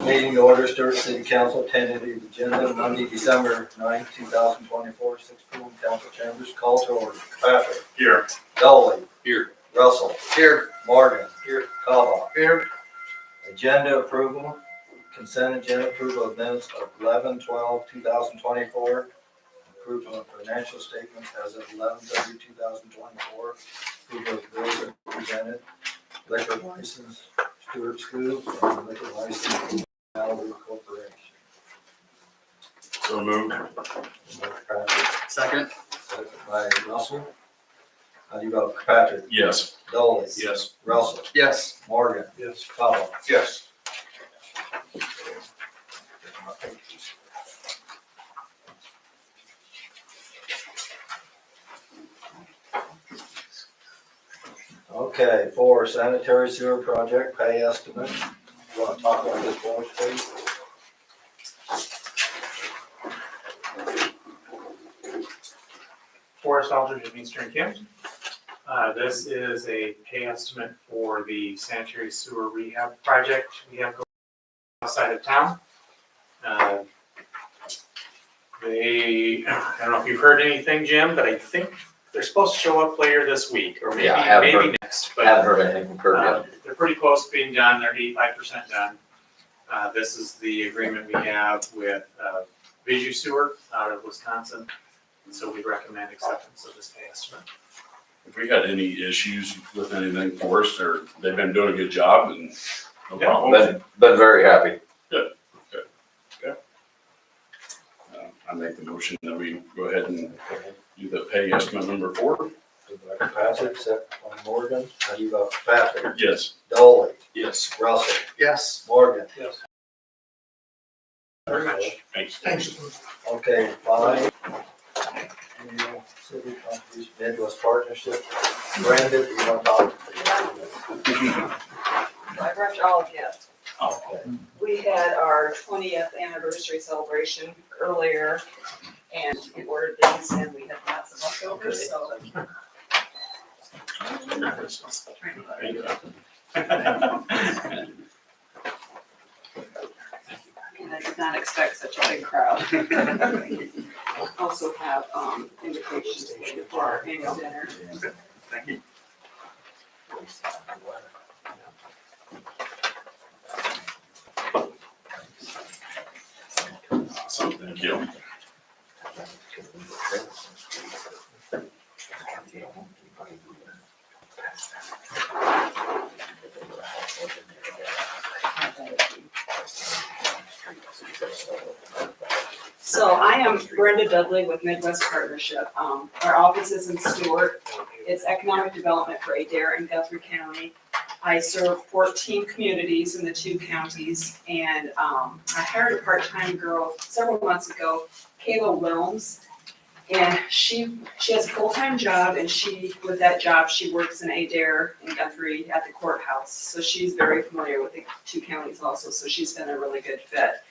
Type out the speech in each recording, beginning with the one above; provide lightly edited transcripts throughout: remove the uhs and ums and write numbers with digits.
Meeting to order, Stuart City Council, tentative agenda, Monday, December 9th, 2024, 6 p.m. Council chambers, call to order. Patrick. Here. Dolly. Here. Russell. Here. Morgan. Here. Kava. Here. Agenda approval, consent agenda approval of minutes of 11/12/2024. Approval of financial statements as of 11/30/2024. Approval of bills are presented. Liquor license, Stuart School, and liquor license, Malibu Corporation. So moved. Second. Second by Russell. How do you vote? Patrick? Yes. Dolly? Yes. Russell? Yes. Morgan? Yes. Kava? Yes. Okay, 4, sanitary sewer project pay estimate. You want to talk about this one, please? Forest Aldridge of Eastern Kent. This is a pay estimate for the sanitary sewer rehab project we have going outside of town. I don't know if you've heard anything, Jim, but I think they're supposed to show up later this week, or maybe next. But Haven't heard anything from Kurt yet. they're pretty close to being done. They're 85% done. This is the agreement we have with Visu Sewer out of Wisconsin. And so we recommend acceptance of this pay estimate. If we had any issues with anything for us, or they've been doing a good job and no Yeah. problem. Been very happy. I make the motion that we go ahead and do the pay estimate number 4. Second by Patrick, second by Morgan. How do you vote? Patrick? Yes. Dolly? Yes. Russell? Yes. Morgan? Yes. Very much. Thanks. Okay, 5. Annual City Contribution Midwest Partnership. Brandon, you want to talk? I brought you all a gift. Okay. We had our 20th anniversary celebration earlier, and we ordered these, and we had lots of leftovers, so. And I did not expect such a big crowd. Also have invitations for our annual dinner. Thank you. Awesome, thank you. So I am Brenda Dudley with Midwest Partnership. Our office is in Stuart. It's economic development for Adair and Guthrie County. I serve 14 communities in the 2 counties, and I hired a part-time girl several months ago, Kayla Wilms, and she has a full-time job, and with that job, she works in Adair and Guthrie at the courthouse. So she's very familiar with the 2 counties also, so she's been a really good fit.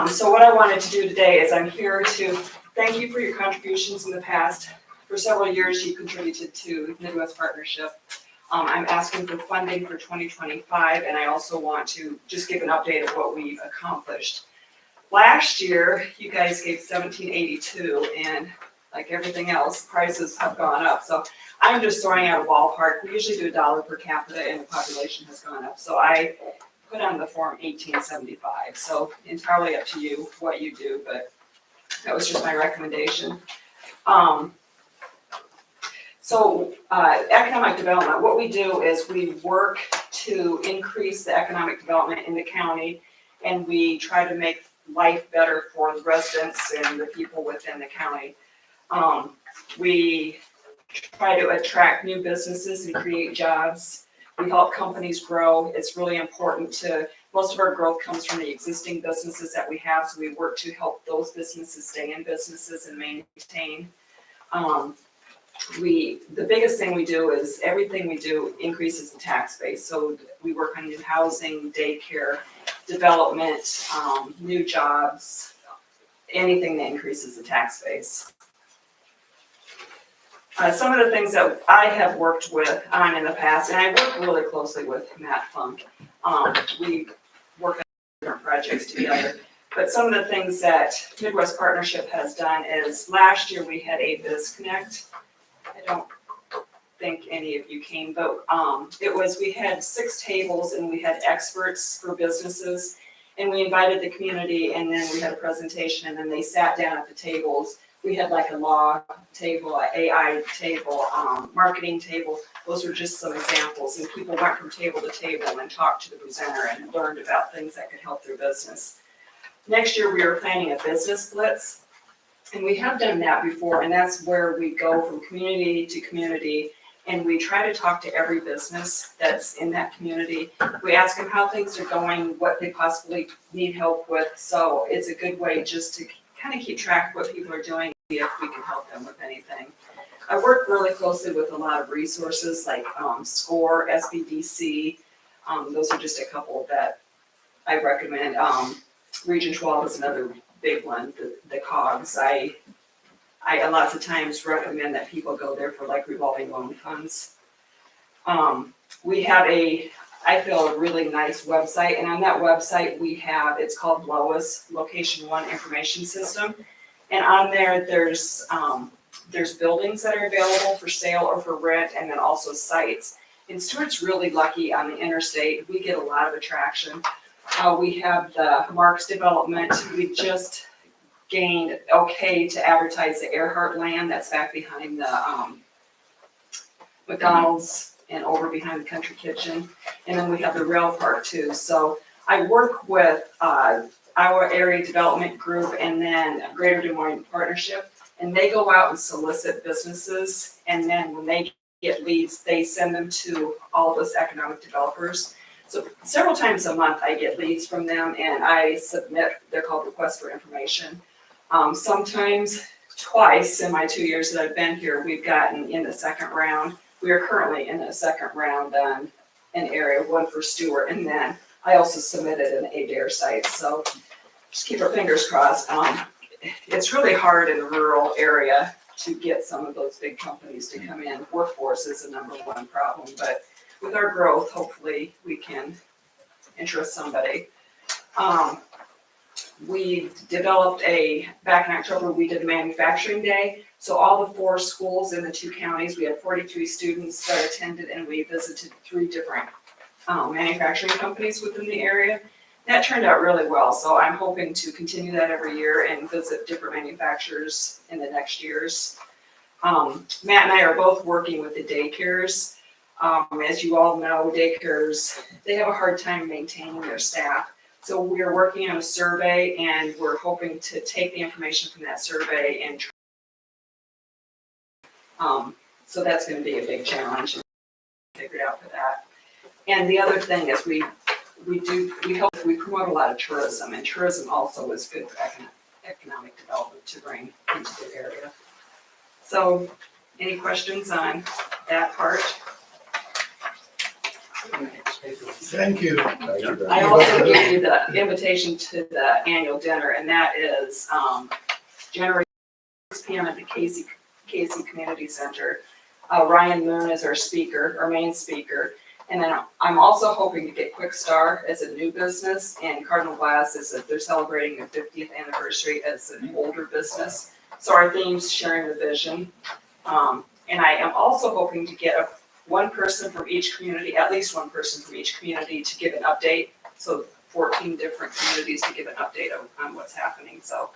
So what I wanted to do today is I'm here to thank you for your contributions in the past. For several years, you contributed to Midwest Partnership. I'm asking for funding for 2025, and I also want to just give an update of what we've accomplished. Last year, you guys gave $1782, and like everything else, prices have gone up. So I'm just throwing out a ballpark. We usually do $1 per capita and the population has gone up. So I put on the form 1875. So entirely up to you what you do, but that was just my recommendation. Economic development, what we do is we work to increase the economic development in the county, and we try to make life better for the residents and the people within the county. We try to attract new businesses and create jobs. We help companies grow. It's really important most of our growth comes from the existing businesses that we have, so we work to help those businesses stay in businesses and maintain. The biggest thing we do is everything we do increases the tax base. So we work on new housing, daycare, development, new jobs, anything that increases the tax base. Some of the things that I have worked on in the past, and I work really closely with Matt Funk. We work on different projects together. But some of the things that Midwest Partnership has done is last year we had a Biz Connect. I don't think any of you came, but we had 6 tables and we had experts for businesses, and we invited the community, and then we had a presentation, and then they sat down at the tables. We had like a law table, an AI table, marketing table. Those were just some examples, and people went from table to table and talked to the presenter and learned about things that could help their business. Next year, we are planning a business blitz. And we have done that before, and that's where we go from community to community, and we try to talk to every business that's in that community. We ask them how things are going, what they possibly need help with. So it's a good way just to kind of keep track of what people are doing, if we can help them with anything. I work really closely with a lot of resources like SCORE, SBDC. Those are just a couple that I recommend. Region 12 is another big one, the COGS. I lots of times recommend that people go there for like revolving loan funds. We have I feel a really nice website, and on that website it's called LOIS, Location One Information System. And on there's buildings that are available for sale or for rent, and then also sites. And Stuart's really lucky on the interstate. We get a lot of attraction. We have the Marks development. We just gained okay to advertise the Earhart land that's back behind the McDonald's and over behind the Country Kitchen. And then we have the rail park too. So I work with our area development group and then Greater Des Moines Partnership, and they go out and solicit businesses, and then when they get leads, they send them to all of us economic developers. So several times a month I get leads from them, and I submit, they're called requests for information. Sometimes twice in my 2 years that I've been here, we've gotten in the second round. We are currently in the second round on an area, one for Stuart, and then I also submitted an ADARE site, so just keep our fingers crossed. It's really hard in a rural area to get some of those big companies to come in. Workforce is the #1 problem, but with our growth, hopefully we can interest somebody. We developed back in October, we did a manufacturing day. So all the 4 schools in the 2 counties, we had 43 students that attended, and we visited 3 different manufacturing companies within the area. That turned out really well, so I'm hoping to continue that every year and visit different manufacturers in the next years. Matt and I are both working with the daycares. As you all know, daycares, they have a hard time maintaining their staff. So we're working on a survey, and we're hoping to take the information from that survey and so that's going to be a big challenge and figure it out for that. And the other thing is we promote a lot of tourism, and tourism also is good for economic development to bring into the area. So any questions on that part? Thank you. I also gave you the invitation to the annual dinner, and that is January 6 p.m. at the Casey Community Center. Ryan Moon is our speaker, our main speaker. And then I'm also hoping to get Quick Star as a new business, and Cardinal Glass they're celebrating their 50th anniversary as an older business. So our theme's sharing the vision. And I am also hoping to get one person from each community, at least one person from each community to give an update. So 14 different communities to give an update on what's happening. So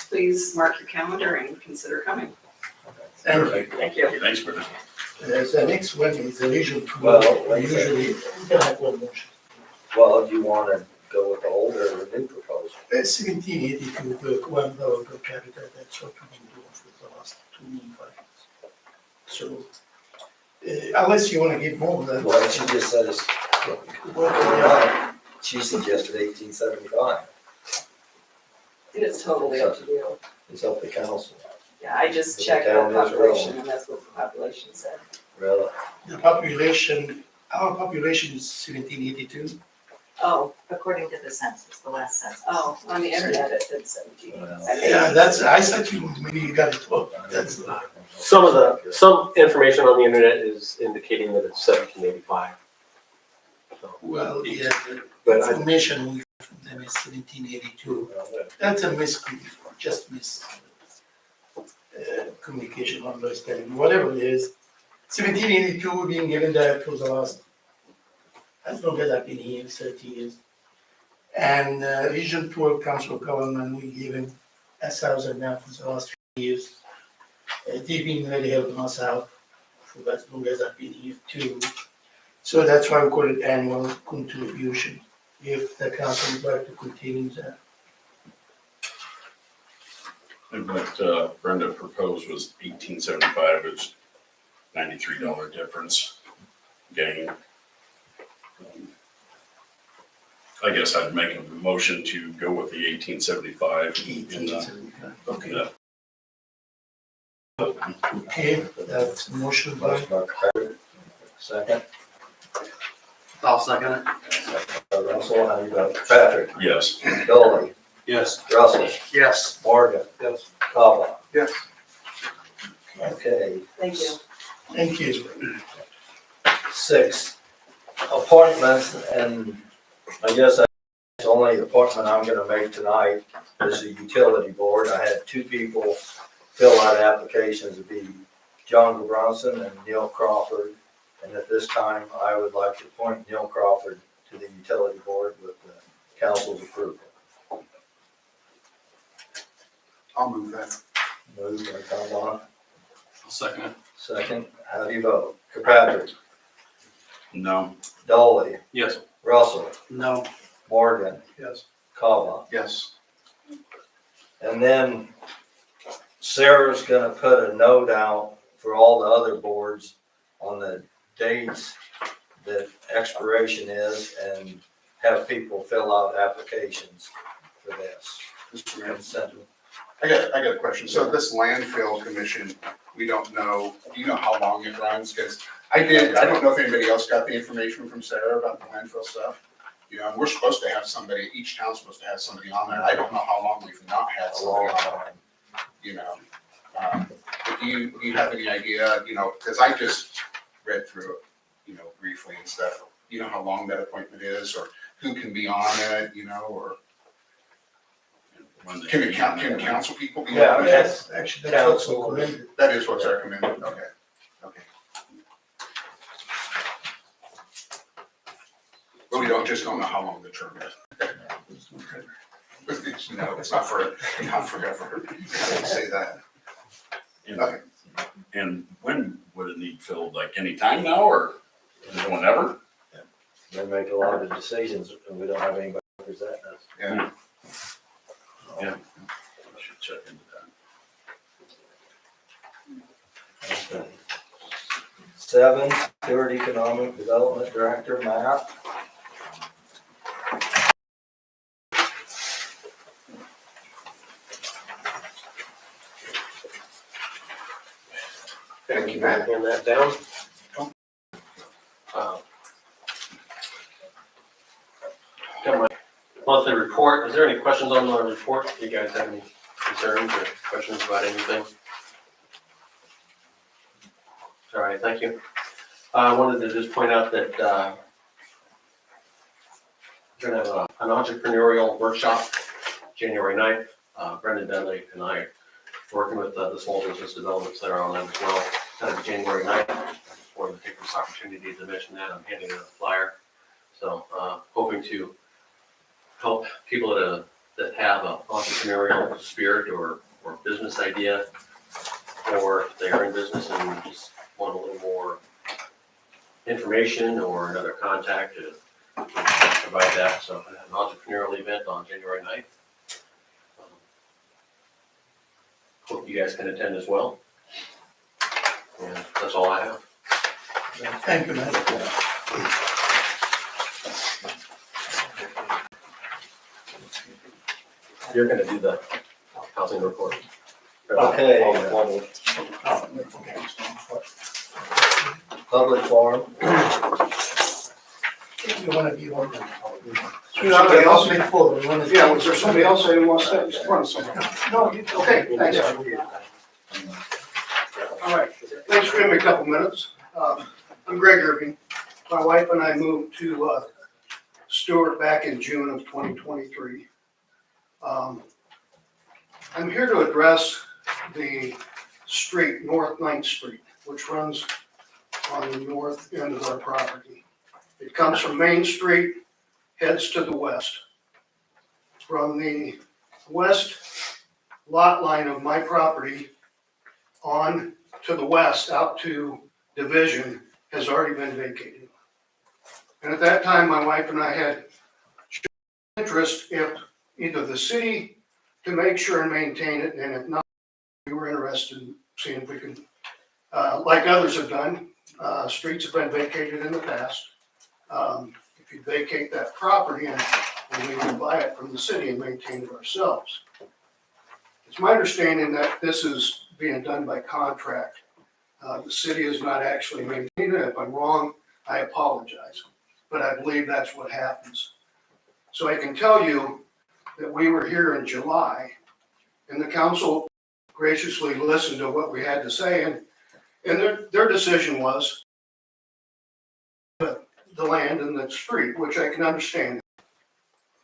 please mark your calendar and consider coming. Thank you. Thank you. Thanks, Britta. The next one is the regional two. Well, wait a second. Usually, we can have one motion. Well, do you wanna go with the older or the new proposal? 1782 per $1 per capita, that's what we've been doing for the last 2 years. So, unless you wanna give more than. Well, she just said it's, she suggested 1875. And it's totally up to you. It's up to council. Yeah, I just The checked the town is population growing. and that's what the population said. Really? The population, our population is 1782. Oh, According to the census, the last census. oh, on the internet it said 17. Well, Yeah, that's, I thought you, maybe you got it wrong. That's, Some information on the internet is indicating that it's 1785. well, yeah, the But I, information we got from them is 1782. That's a communication, understanding, whatever it is. 1782, being given that for the last, as long as I've been here, 30 years. And Region 12 Council of Government, we given 1,000 now for the last few years. They've been really helping us out for as long as I've been here too. So that's why we call it annual contribution, if the council would like to continue that. And what Brenda proposed was 1875, it's $93 difference gain. I guess I'd make a motion to go with the 1875. 1875, okay. Yeah. Okay, that's a motion by, Motion by Kirkpatrick, second. I'll second it. Second by Russell, how you vote? Kirkpatrick, Yes. Dolly, Yes. Russell, Yes. Morgan. Yes. Kava. Yes. Okay. Thank you. thank you. 6, appointments, and I guess that's the only appointment I'm gonna make tonight is the utility board. I had 2 people fill out applications, it'd be John Bronson and Neil Crawford. And at this time, I would like to appoint Neil Crawford to the utility board with the council's approval. I'll move that. Moved by Kava, I'll second it. second, how do you vote? Kirkpatrick, No. Dolly, Yes. Russell, No. Morgan, Yes. Kava. Yes. And then Sarah's gonna put a note out for all the other boards on the dates that expiration is and have people fill out applications for this. Mr. Mayor, And send them. I got a question. So this landfill commission, we don't know, do you know how long it runs? Because I don't know if anybody else got the information from Sarah about the landfill stuff. You know, we're supposed to have somebody, each town's supposed to have somebody on there. I don't know how long we've not had A long somebody on there, time. you know. But do you have any idea, you know, because I just read through it, you know, briefly and stuff. You know how long that appointment is or who can be on it, you know, or can council people be Yeah, on it? Yes, actually, that's what's Council. recommended. That is what's recommended, okay, okay. But we just don't know how long the term is. No, it's not forever. I didn't say that. And- Okay. And when would it need filled? Like any time now or whenever? They make a lot of decisions and we don't have anybody representing us. Yeah. Yeah. I should check into that. Okay. 7, Stewart Economic Development Director, Matt. Thank you, Matt. hand that down. Got my monthly report. Is there any questions on the report? Do you guys have any concerns or questions about anything? All right, thank you. I wanted to just point out that we're gonna have an entrepreneurial workshop January 9th. Brendan Dudley and I working with the small business developments that are on that as well. Kind of January 9th. I just wanted to take this opportunity to mention that. I'm handing out a flyer. So hoping to help people that have an entrepreneurial spirit or business idea, or if they are in business and just want a little more information or another contact to provide that. So an entrepreneurial event on January 9th. Hope you guys can attend as well. And that's all I have. Thank you, man. You're gonna do the housing report. Okay. Public forum. If you wanna be one. Somebody else? Before, we wanna. Yeah, was there somebody else that wants to step in front of someone? No, you. Okay, thanks. All right, thanks for giving me a couple minutes. I'm Greg Irving. My wife and I moved to Stuart back in June of 2023. I'm here to address the street, North 9th Street, which runs on the north end of our property. It comes from Main Street, heads to the west. From the west lot line of my property on to the west out to Division has already been vacated. And at that time, my wife and I had interest if either the city to make sure and maintain it, and if not, we were interested in seeing if we could, like others have done, streets have been vacated in the past. If you vacate that property and we can buy it from the city and maintain it ourselves. It's my understanding that this is being done by contract. The city is not actually maintaining it. If I'm wrong, I apologize, but I believe that's what happens. So I can tell you that we were here in July and the council graciously listened to what we had to say, and their decision was the land and the street, which I can understand.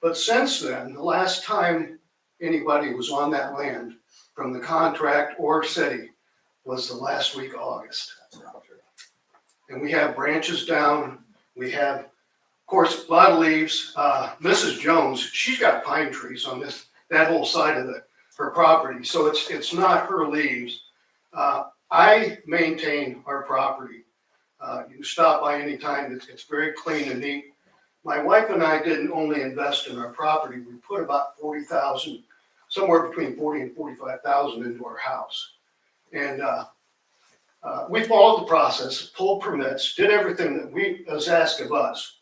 But since then, the last time anybody was on that land from the contract or city was the last week of August. And we have branches down, we have, of course, a lot of leaves. Mrs. Jones, she's got pine trees on that whole side of her property, so it's not her leaves. I maintain our property. You can stop by anytime. It's very clean and neat. My wife and I didn't only invest in our property. We put about 40,000, somewhere between 40 and 45,000 into our house. And we followed the process, pulled permits, did everything that was asked of us.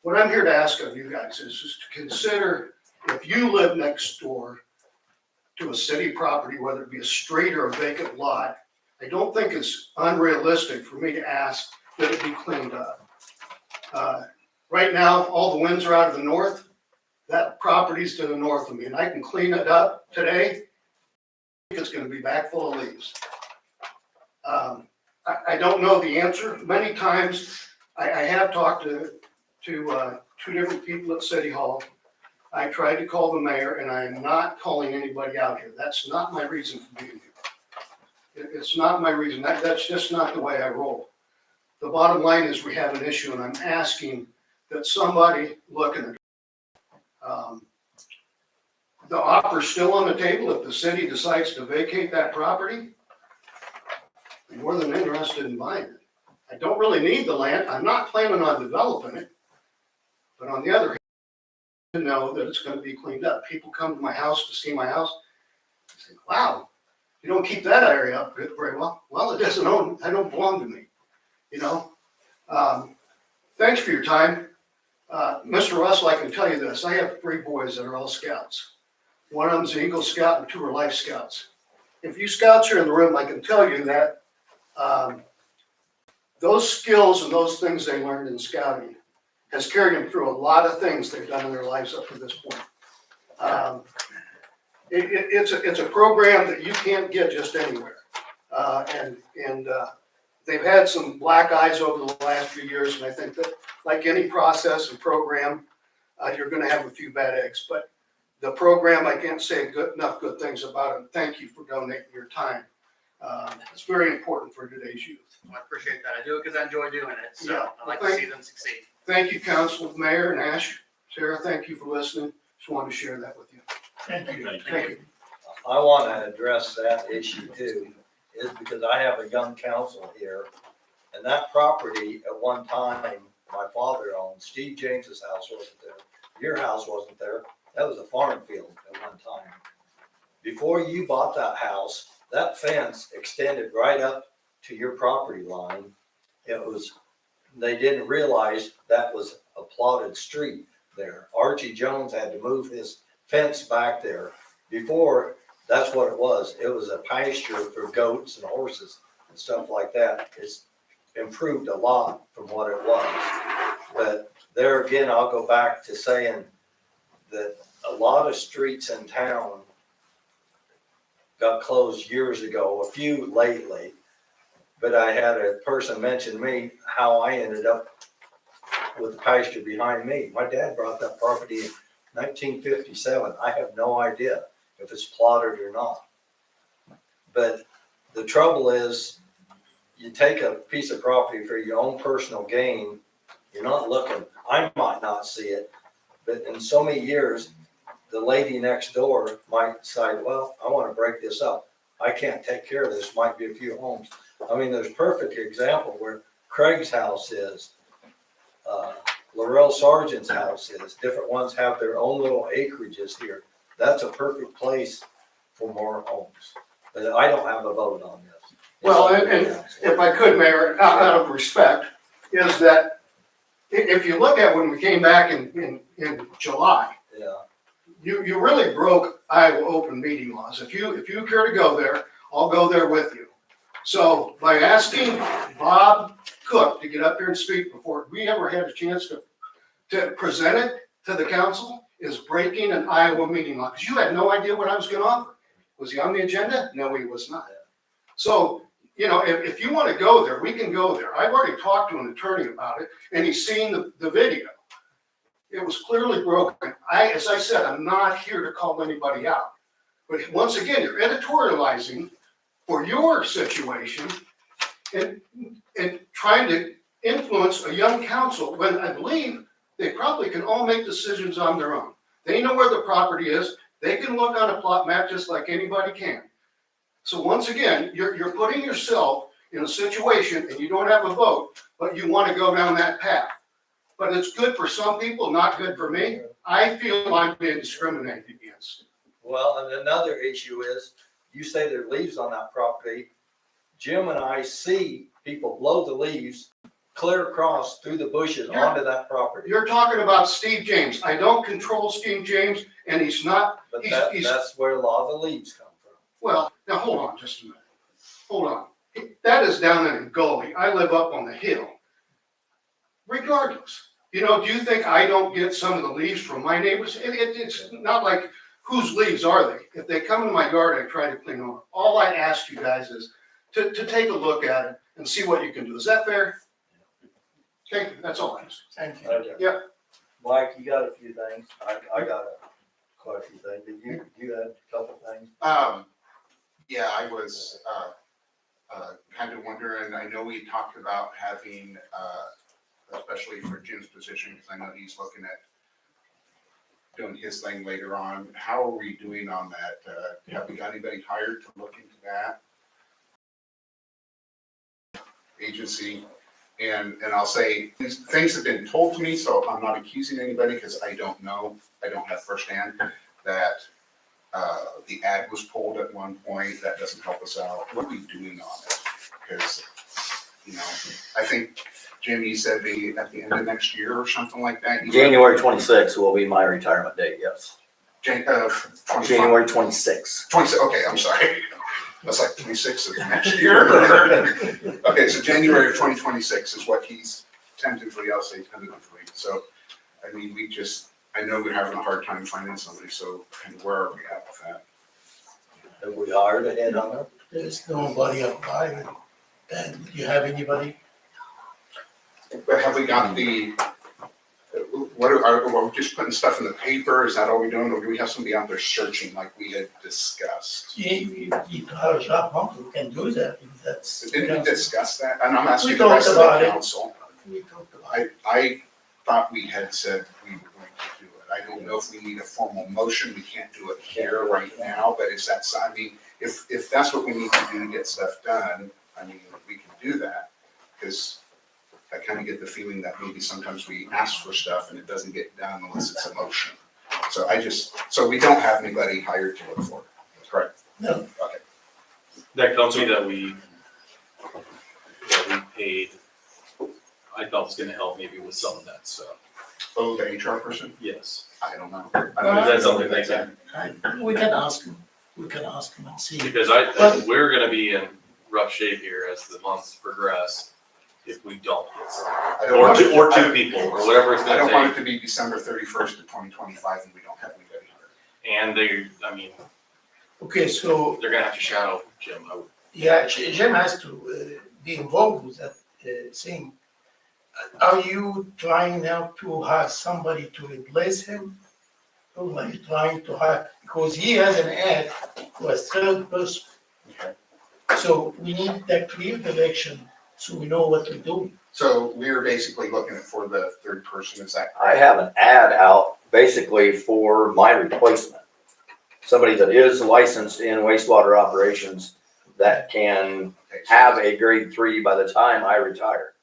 What I'm here to ask of you guys is to consider if you live next door to a city property, whether it be a street or a vacant lot, I don't think it's unrealistic for me to ask that it be cleaned up. Right now, all the winds are out of the north. That property's to the north of me, and I can clean it up today. I think it's gonna be back full of leaves. I don't know the answer. Many times, I have talked to two different people at City Hall. I tried to call the mayor, and I am not calling anybody out here. That's not my reason for being here. It's not my reason. That's just not the way I roll. The bottom line is we have an issue, and I'm asking that somebody look at it. The offer's still on the table. If the city decides to vacate that property, I'm more than interested in buying it. I don't really need the land. I'm not planning on developing it. But on the other hand, to know that it's going to be cleaned up. People come to my house to see my house. I say, wow, you don't keep that area up very well. Well, it doesn't own, I don't belong to me, you know? Thanks for your time. Mr. Russell, I can tell you this. I have 3 boys that are all scouts. One of them's an Eagle Scout and 2 are Life Scouts. If you scouts are in the room, I can tell you that those skills and those things they learned in scouting has carried them through a lot of things they've done in their lives up to this point. It's a program that you can't get just anywhere. And they've had some black eyes over the last few years, and I think that like any process and program, you're gonna have a few bad eggs. But The program, I can't say enough good things about it. Thank you for donating your time. It's very important for today's youth. I appreciate that. I do it because I enjoy doing it, so Yeah. I like to see them succeed. Thank you, Council, Mayor, and Ash. Sarah, thank you for listening. Just wanted to share that with you. Thank you. Thank you. I want to address that issue too, is because I have a young council here. And that property at one time, my father owned, Steve James's house wasn't there. Your house wasn't there. That was a farm field at one time. Before you bought that house, that fence extended right up to your property line. They didn't realize that was a plotted street there. Archie Jones had to move his fence back there. Before, that's what it was. It was a pasture for goats and horses and stuff like that. It's improved a lot from what it was. But there again, I'll go back to saying that a lot of streets in town got closed years ago, a few lately. But I had a person mention me how I ended up with the pasture behind me. My dad brought that property in 1957. I have no idea if it's plotted or not. But the trouble is, you take a piece of property for your own personal gain, you're not looking, I might not see it, but in so many years, the lady next door might decide, well, I want to break this up. I can't take care of this, might be a few homes. I mean, there's a perfect example where Craig's house is, Laurel Sargent's house is, different ones have their own little acreages here. That's a perfect place for more homes. But I don't have a vote on this. Well, and if I could, Mayor, out of respect, is that if you look at when we came back in July, Yeah, you really broke Iowa open meeting laws. If you care to go there, I'll go there with you. So by asking Bob Cook to get up here and speak before we ever had a chance to present it to the council is breaking an Iowa meeting law, because you had no idea what I was gonna offer. Was he on the agenda? No, he was not. So, you know, if you want to go there, we can go there. I've already talked to an attorney about it, and he's seen the video. It was clearly broken. As I said, I'm not here to call anybody out. But once again, you're editorializing for your situation and trying to influence a young council when I believe they probably can all make decisions on their own. They know where the property is. They can look on a plot map just like anybody can. So once again, you're putting yourself in a situation and you don't have a vote, but you want to go down that path. But it's good for some people, not good for me. I feel I'm being discriminated against. well, and another issue is, you say there are leaves on that property. Jim and I see people blow the leaves clear across through the bushes onto that property. You're talking about Steve James. I don't control Steve James, and he's not, But he's, that's where a lot of the leaves come from. well, now hold on just a minute. Hold on. That is down in a gully. I live up on the hill. Regardless, you know, do you think I don't get some of the leaves from my neighbors? It's not like, whose leaves are they? If they come in my yard, I try to clean them up. All I ask you guys is to take a look at it and see what you can do. Is that fair? Okay, that's all I ask. Thank you. Okay. Yep. Mike, you got a few things. I got quite a few things. Did you had a couple things? Yeah, I was, kind of wondering, I know we talked about having, especially for Jim's position, because I know he's looking at doing his thing later on. How are we doing on that? Have we got anybody hired to look into that? Agency, and I'll say, these things have been told to me, so I'm not accusing anybody because I don't know. I don't have firsthand that the ad was pulled at one point. That doesn't help us out. What are we doing on it? Because, you know, I think Jimmy said at the end of next year or something like that. January 26th will be my retirement date, yes. January 26th. 26, okay, I'm sorry. That's like 26 of next year. Okay, so January of 2026 is what he's tentatively, I'll say tentatively. So, I mean, I know we're having a hard time finding somebody, so kind of where are we at with that? Have we hired a head hunter? There's nobody applied. And do you have anybody? But have we got are we just putting stuff in the paper? Is that all we're doing? Or do we have somebody out there searching like we had discussed? You have a job hunter who can do that, if that's. Didn't we discuss that? And I'm asking We the rest of talked about the it. council. We talked about it. I thought we had said we were going to do it. I don't know if we need a formal motion. We can't do it here right now, but is that, I mean, if that's what we need to do to get stuff done, I mean, we can do that. Because I kind of get the feeling that maybe sometimes we ask for stuff and it doesn't get done unless it's a motion. So so we don't have anybody hired to look for it, correct? No. Okay. That company that we paid, I felt was gonna help maybe with some of that stuff. Oh, the HR person? Yes. I don't know. Is that something they can? We can ask him, and see. Because we're gonna be in rough shape here as the months progress if we don't get some. I don't want it- Or two people, or whatever it's I don't gonna want take. it to be December 31st of 2025 and we don't have anybody hired. And Okay, so, they're gonna have to shadow Jim. I would- yeah, Jim has to be involved with that thing. Are you trying now to have somebody to replace him? Or are you trying to have, because he has an ad for a third person. Okay. So we need that clear direction, so we know what we're doing. So we're basically looking for the third person, is that I correct? have an ad out basically for my replacement. Somebody that is licensed in wastewater operations that can Okay, so- have a grade 3 by the time I retire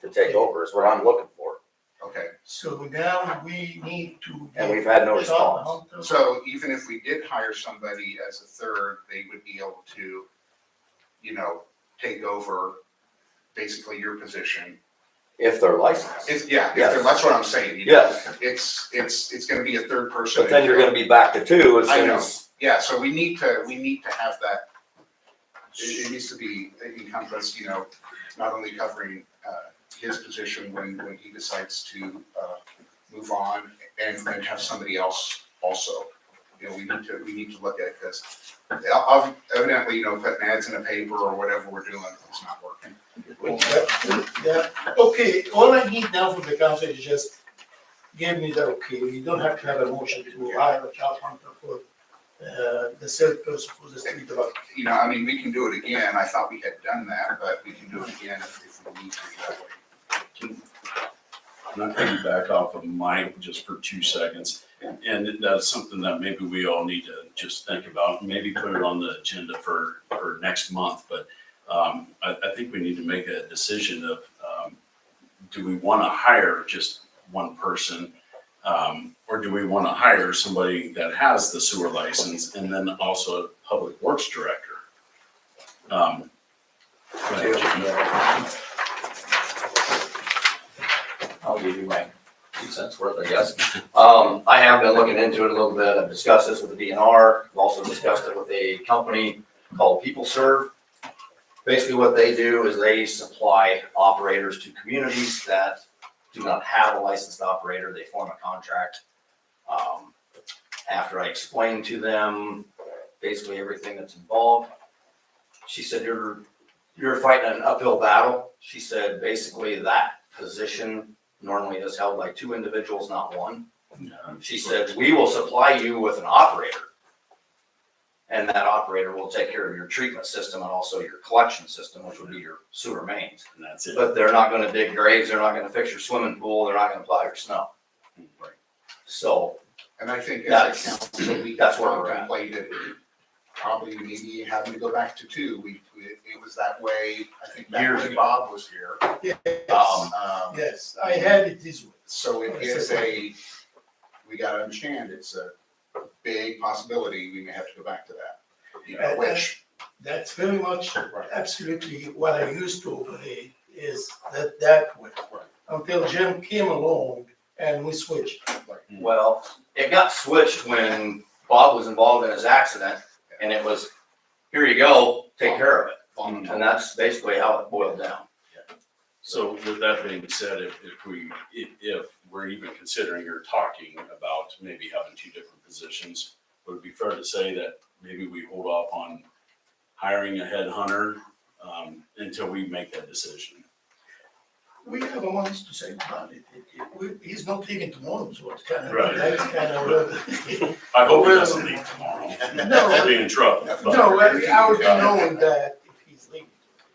to take over is what I'm looking for. Okay, So now we need to. And we've had no get job response. hunters. so even if we did hire somebody as a third, they would be able to, take over basically your position. If they're licensed. If that's what I'm saying. Yes. It's gonna be a third person. But then you're gonna be back to 2 as I soon know. as. Yeah, so we need to have that, it needs to be encompassed, not only covering, his position when he decides to, move on and have somebody else also. We need to look at it because evidently, putting ads in a paper or whatever we're doing is not working. Yeah, okay, all I need now from the council is just give me the okay, you don't have to have a motion to hire a job hunter for the third person for the street department. We can do it again. I thought we had done that, but we can do it again if we need to that way. I'm not going to back off of mine just for 2 seconds. And that's something that maybe we all need to just think about, maybe put it on the agenda for next month. But I think we need to make a decision of, do we want to hire just one person? Or do we want to hire somebody that has the sewer license and then also a public works director? Go ahead, Jim. I'll give you my 2 cents worth, I guess. I have been looking into it a little bit. I've discussed this with the DNR. I've also discussed it with a company called PeopleServe. Basically what they do is they supply operators to communities that do not have a licensed operator. They form a contract. After I explained to them basically everything that's involved, she said, you're fighting an uphill battle. She said, basically that position normally is held by 2 individuals, not 1. She said, we will supply you with an operator. And that operator will take care of your treatment system and also your collection system, which would be your sewer mains. And that's it. But they're not gonna dig graves, they're not gonna fix your swimming pool, they're not gonna plow your snow. Right. So, And I think as a That's- council, we that's where we're at. contemplated probably maybe having to go back to 2. It was that way, I think back Years when ago. Bob was here. Yes, I had it this way. So it is we gotta understand, it's a big possibility, we may have to go back to that. Which, That's very much absolutely what I used to operate, is that way. Until Jim came along and we switched. well, it got switched when Bob was involved in his accident, and it was, here you go, take care of it. And that's basically how it boiled down. So with that being said, if we're even considering or talking about maybe having 2 different positions, would it be fair to say that maybe we hold off on hiring a headhunter until we make that decision? We have a month to say about it. He's not leaving tomorrow, so it's kind of, Right. that's kind of. I hope he doesn't leave tomorrow. I'll be in trouble. but- No, I would be knowing that if he's leaving.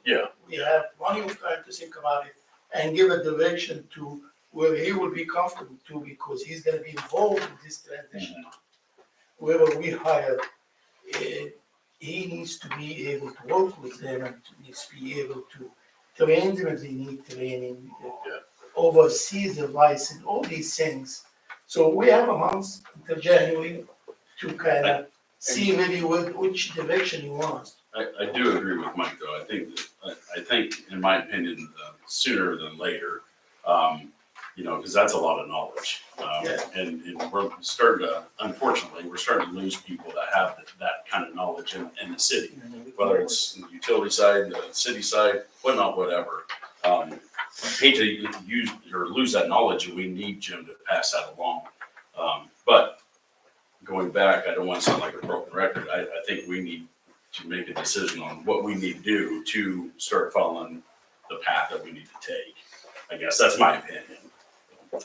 Yeah. We have plenty of time to think about it and give a direction to where he will be comfortable to, because he's gonna be involved in this transition. Whoever we hire, he needs to be able to work with them and needs to be able to train them if they need training, oversee the license, all these things. So we have a month until January to kind of see maybe which direction he wants. I do agree with Mike, though. I think, in my opinion, sooner than later, because that's a lot of knowledge. And we're starting to, unfortunately, we're starting to lose people that have that kind of knowledge in the city, whether it's the utility side, the city side, whatnot, whatever. Hate to use or lose that knowledge, and we need Jim to pass that along. But going back, I don't want to sound like a broken record. I think we need to make a decision on what we need to do to start following the path that we need to take. I guess that's my opinion.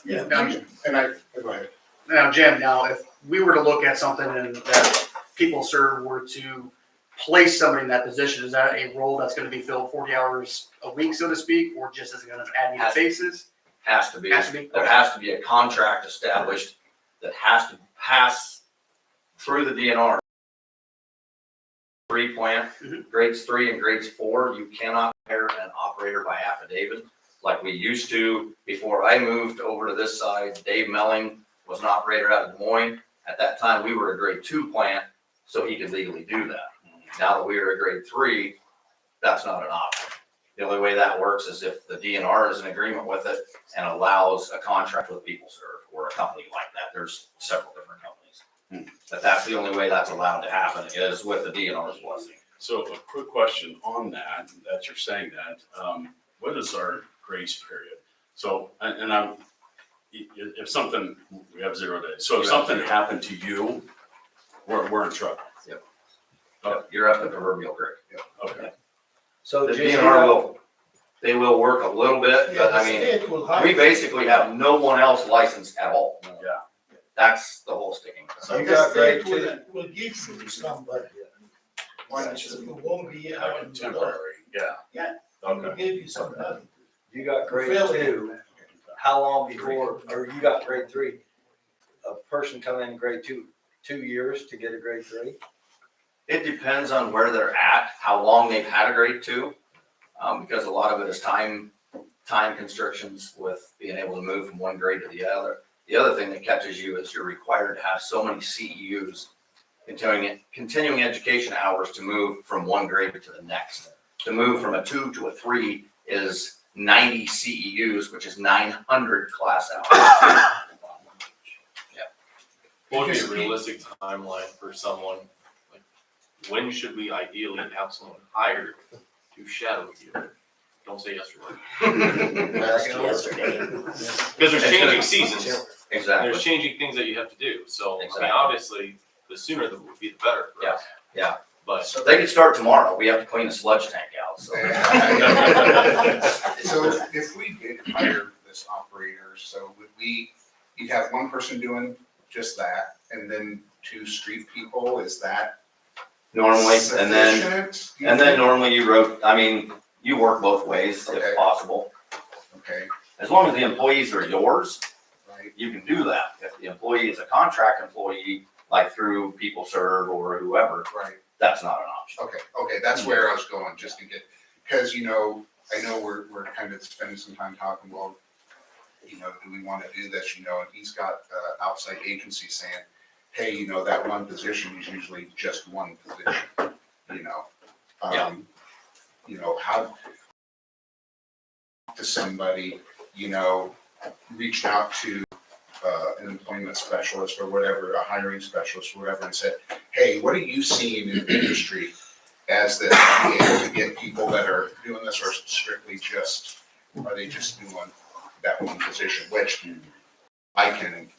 Yeah. Go ahead. Now, Jim, if we were to look at something and that People Serve were to place somebody in that position, is that a role that's gonna be filled 40 hours a week, so to speak, or just is it gonna add new faces? Has to be, Has to be? there has to be a contract established that has to pass through the DNR. 3 plant, grades 3 and grades 4, you cannot hire an operator by affidavit like we used to before I moved over to this side. Dave Melling was an operator out of Des Moines. At that time, we were a grade 2 plant, so he could legally do that. Now that we are a grade 3, that's not an option. The only way that works is if the DNR is in agreement with it and allows a contract with People Serve or a company like that. There's several different companies. But that's the only way that's allowed to happen is with the DNR's blessing. So a quick question on that you're saying that, what is our grace period? So, and I'm, if something, we have 0 days. So if something happened to you, we're in trouble. Yep. Oh, you're up the proverbial creek. Okay. So The Jim, DNR they will work a little bit, Yeah, but the I mean, state will hire. we basically have no one else licensed at all. Yeah. That's the whole sticking point. So you The got grade state 2. will give you some, but Why not it just- won't be. Like temporary, yeah. Yeah. Okay. We'll give you some money. You got grade Fairly. 2. How long before, or you got grade 3? A person come in grade 2, 2 years to get a grade 3? It depends on where they're at, how long they've had a grade 2, because a lot of it is time constrictions with being able to move from one grade to the other. The other thing that catches you is you're required to have so many CEUs, continuing education hours, to move from one grade to the next. To move from a 2 to a 3 is 90 CEUs, which is 900 class hours. What would be a realistic timeline for someone, like, when should we ideally have someone hired to shadow you? Don't say yesterday. Because there's changing seasons, Exactly. there's changing things that you have to do, so, I Exactly. mean, obviously, the sooner the would be the better for us. Yeah. But So they could start tomorrow. We have to clean the sludge tank out, so. So if we did hire this operator, so would you'd have one person doing just that and then 2 street people, is that Normally, and then sufficient, do you think? normally you work both ways Okay. if possible. Okay, As long as the employees are yours, right, you can do that. If the employee is a contract employee, like through People Serve or whoever, right. that's not an option. Okay, that's where I was going, just to get, because, I know we're kind of spending some time talking, well, do we want to do this, and he's got outside agencies saying, hey, that one position is usually just one position, how to somebody, reached out to an employment specialist or whatever, a hiring specialist or whatever, and said, hey, what are you seeing in the industry as this, be able to get people that are doing this, or strictly are they just doing that one position, which I can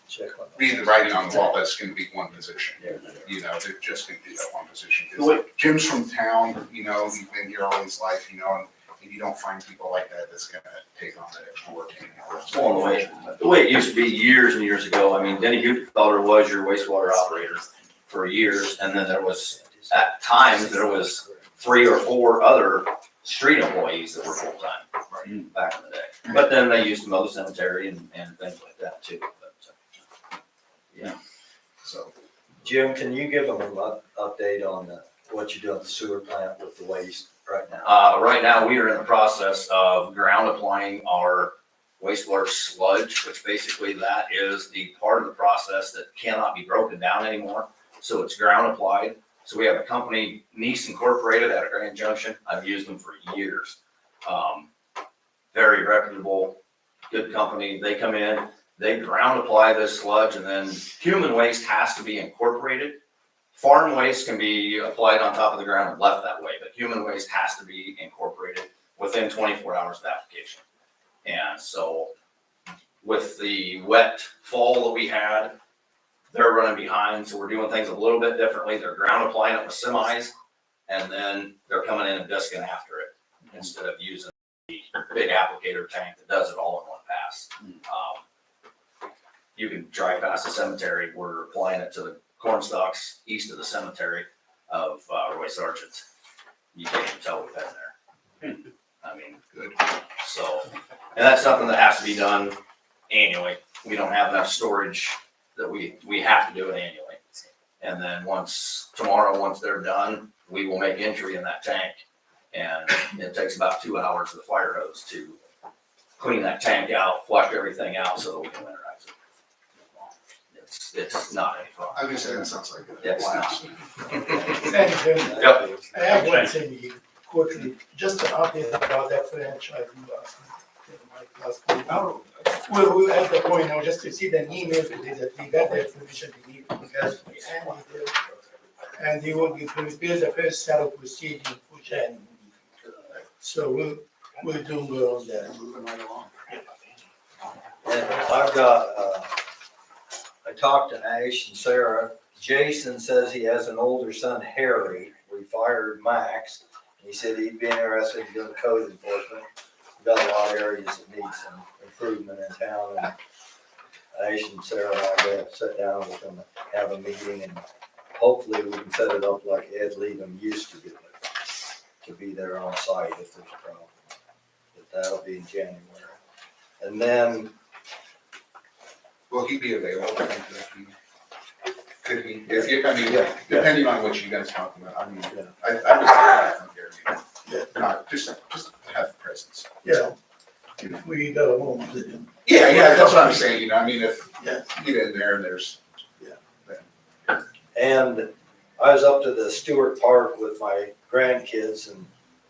read the writing on the wall, that's gonna be one position. They're just gonna do that one position. 'Cause Jim's from town, he's been here all his life, and and you don't find people like that that's gonna take on that work anymore. It's going the way it used to be years and years ago. I mean, Denny Hupfelder was your wastewater operator for years, and then there was, at times, there was 3 or 4 other street employees that were full-time back in the day. But then they used to mow the cemetery and things like that too. But, yeah. So, Jim, can you give them an update on what you do at the sewer plant with the waste right now? Right now, we are in the process of ground applying our wastewater sludge, which basically that is the part of the process that cannot be broken down anymore. So it's ground applied. So we have a company, Nice Incorporated out of Grand Junction. I've used them for years. Very reputable, good company. They come in, they ground apply this sludge, and then human waste has to be incorporated. Farm waste can be applied on top of the ground and left that way, but human waste has to be incorporated within 24 hours of application. And so with the wet fall that we had, they're running behind, so we're doing things a little bit differently. They're ground applying it with semis, and then they're coming in and disking after it instead of using the big applicator tank that does it all in one pass. You can drive past the cemetery. We're applying it to the corn stalks east of the cemetery of Roy Sargent's. You can't even tell we've been there. I mean, good. So, and that's something that has to be done annually. We don't have enough storage that we have to do it annually. And then tomorrow, once they're done, we will make entry in that tank. And it takes about 2 hours of the fire hose to clean that tank out, flush everything out so that we can winterize it. It's not any fun. I was just saying, that sounds like a It's not. Thank you. Yep. I have one thing here, quickly, just an update about that franchise last week. Now, we're at the point now, just to see the email today that we got the information we need from Gaston and they will be prepare the first set of proceeding for January. So we're doing well on that. moving right along. And I've got, I talked to Ash and Sarah. Jason says he has an older son, Harry. We fired Max. He said he'd be interested in doing code enforcement. We've got a lot of areas that need some improvement in town. And Ash and Sarah and I are going to sit down, we're going to have a meeting, and hopefully we can set it up like Ed Leadham used to do it, to be there on site if there's a problem. But that'll be in January. And then, Will he be available? Could he, if you, I mean, depending on what you guys talk about, I mean, I was from here, not just to have presence. Yeah, if we got along with him. Yeah, that's what I'm saying, I mean, if Yeah. you get in there and there's. and I was up to the Stuart Park with my grandkids, and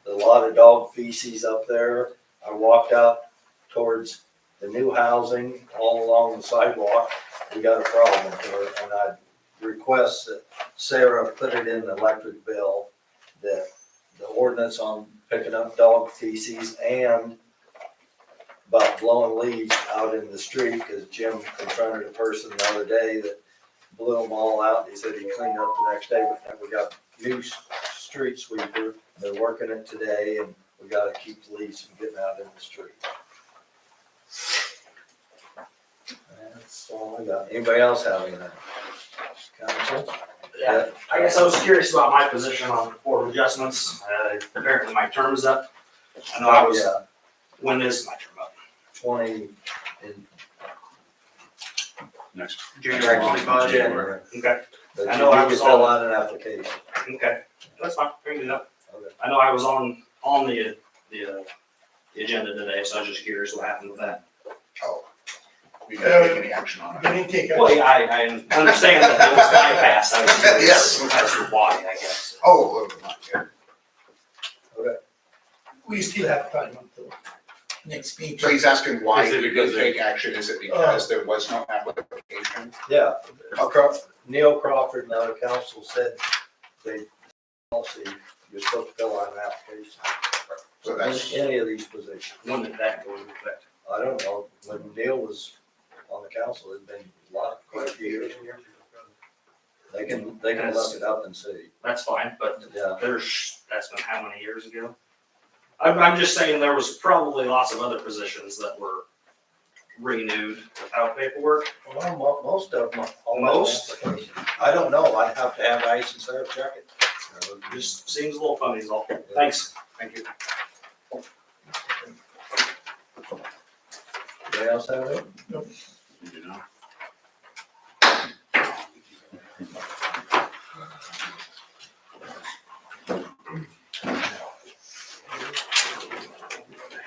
a lot of dog feces up there. I walked out towards the new housing all along the sidewalk. We got a problem here, and I request that Sarah put it in the electric bill that the ordinance on picking up dog feces and about blowing leaves out in the street, because Jim confronted a person the other day that blew them all out. He said he cleaned up the next day, but we got new street sweeper. They're working it today, and we gotta keep the leaves from getting out in the street. That's all I got. Anybody else have anything? Council? Yeah, I guess I was curious about my position on board of adjustments. Apparently my term is up. I know I was, Yeah, when is my term up? 20 in Next. January 25? January. Okay, But I you know I need to was fill on- out an application. okay, that's fine, bring it up. Okay. I know I was on the agenda today, so I was just curious what happened with that. Oh, we didn't take any action on it. Didn't take Well, action. yeah, I understand that it was bypassed, I was Yes. curious as to why, I guess. Oh, yeah. We still have time until next meeting. So he's asking why Is it we because didn't take action, is it because there was no application? Yeah, Neil Crawford and other council said they, policy, you're supposed to fill out an application. So that's, Any of these positions. When did that go into effect? I don't know, when Neil was on the council, it'd been quite a few years. They can look it up and see, That's fine, but yeah. that's been how many years ago? I'm just saying there was probably lots of other positions that were renewed without paperwork. Well, most of them. all Most? applications. I don't know, I'd have to have Ice and Sarah check it. Just seems a little funny is all. Thanks. Thank you. Anybody else have it? You know?